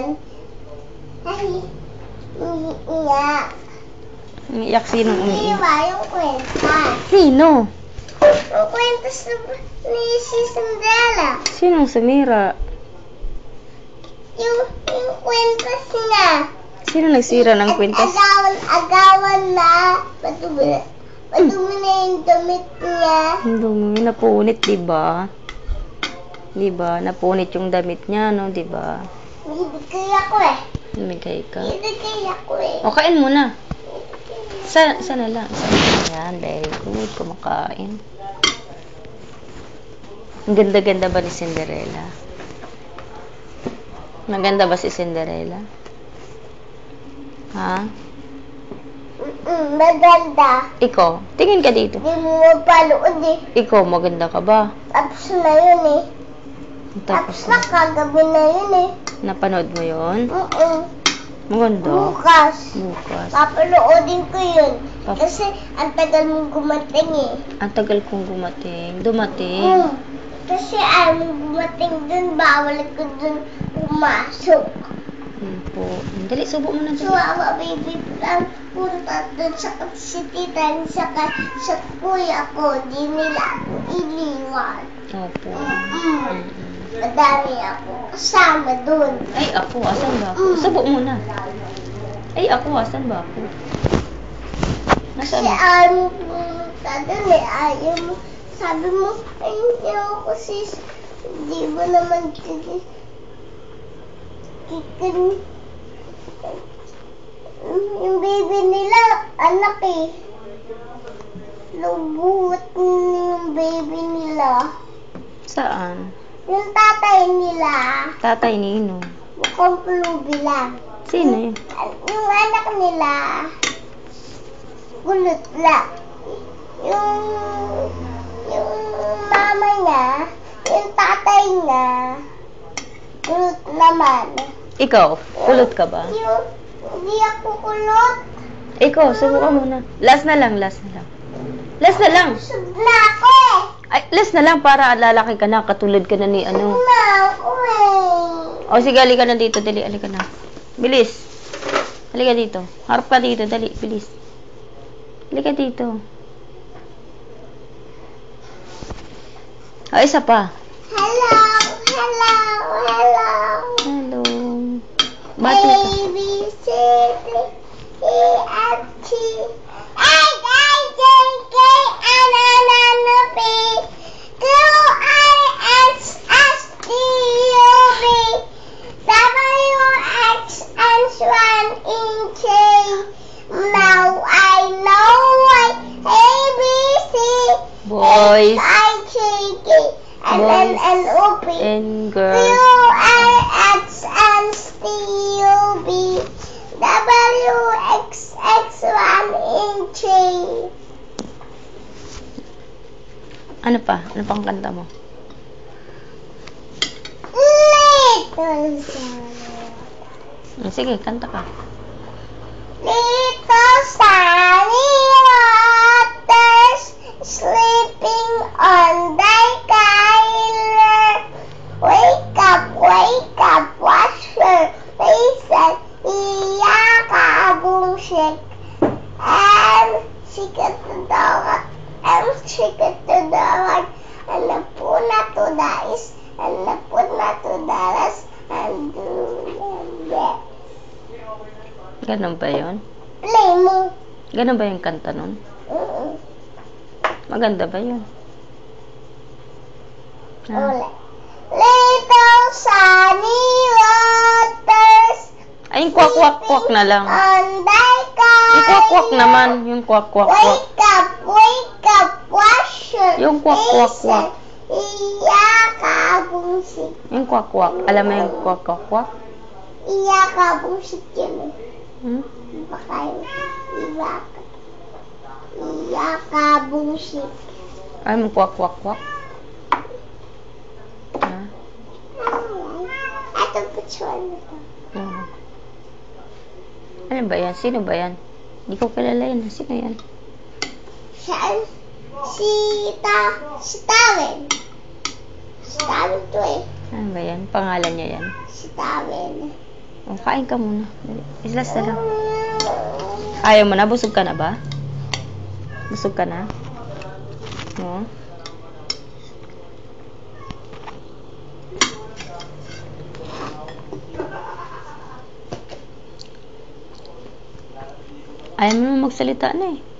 yan. Ay, umiiyak. Umiiyak? Sinong umiiyak? Diba yung kwenta? Sino? Yung kwenta ni si Cinderella. Sinong sumira? Yung kwenta niya. Sino nagsira ng kwintas? Agawan na. Madumi na yung damit niya. Ang dumi, napunit, diba? Diba? Napunit yung damit niya, no? Diba? Bibigay ako eh. Lumigay ka. Bibigay ako eh. O, kain muna. Sana lang. Yan, very good. Kumakain. Ang ganda-ganda ba ni Cinderella? Maganda ba si Cinderella? Ha? Maganda. Ikaw, tingin ka dito. Di mo mapanood eh. Ikaw, maganda ka ba? Tapos na yun eh. Tapos na kagabi na yun eh. Napanood mo yun? Maganda. Bukas. Bukas. Papanoodin ko yun. Kasi ang tagal mong gumating eh. Ang tagal kong dumating. Kasi ayaw mong gumating dun. Bawal ko dun pumasok. Po. Dali, subo mo na. So, awa baby lang punta dun sa si tita sa kuya ko. Di nila ako iniwan. Opo. Madami ako kasama dun. Ay, ako. Asan ba ako? Subo mo na. Ay, ako. Asan ba ako? Nasaan Kasi ba? ayaw mo pumunta dun eh. Ayaw mo. Sabi mo, ay hindi ako sis. Di ba naman yung baby nila, anak eh. Lubuhot yung baby nila. Saan? Yung tatay nila, Tatay Nino. mukhang pulubi lang. Sino yun? Yung anak nila, gulot lang. Yung mama niya, yung tatay niya, gulot naman. Ikaw, kulot ka ba? Hindi ako kulot. Ikaw, subo ka muna. Last na lang. Last na lang. Busog na ako eh. Ay, last na lang para lalaki ka na. Katulad ka na ni ano. Busog na ako eh. O sige, halika na dito. Dali, halika na. Bilis. Halika dito. Harap ka dito. Dali, bilis. Halika dito. O, isa pa. Hello. Hello. Bati ka. A, B, C, D, E, F, G, H, I, J, K, L, M, N, O, P, Q, R, S, T, U, V, W, X, and Y. Now I know why A, B, C, Boys. H, I, J, K, L, M, N, O, P, And Q, girls. R, S, T, U, V, W, X, Y, and Z. Ano pa? Ano pang kanta mo? Little Sunny. Sige, kanta ka. Little sunny waters sleeping on the kyler. Wake up, wash your face and iyakabong shake. And sikat to the heart, and sikat to the heart. And napuna to the is, and napuna to the rest, and do the Ganun ba yun? play mo. Ganun ba yung kanta nun? Maganda ba yun? Ulit. Little sunny waters. Ay, yung kwak-kwak-kwak na lang. On the sky. Yung kwak-kwak naman. Yung kwak-kwak-kwak. Wake up, wash your Yung kwak-kwak-kwak. Iyakabungsik. Yung kwak-kwak. Alam mo yung kwak-kwak-kwak? Iyakabungsik yun eh. Hmm? Baka yun. Iyakabungsik. Alam mo kwak-kwak-kwak? Ha? Ito picture mo to. Ano ba yan? Sino ba yan? Hindi ko kilala yan. Sino yan? Saan? Si Tawen. Si Tawen to eh. Ano ba yan? Pangalan niya yan? Si Tawen. O, kain ka muna. Dali. Islas na lang. Ayaw mo na? Busog ka na ba? Busog ka na? No? Ayaw mo naman magsalita na eh.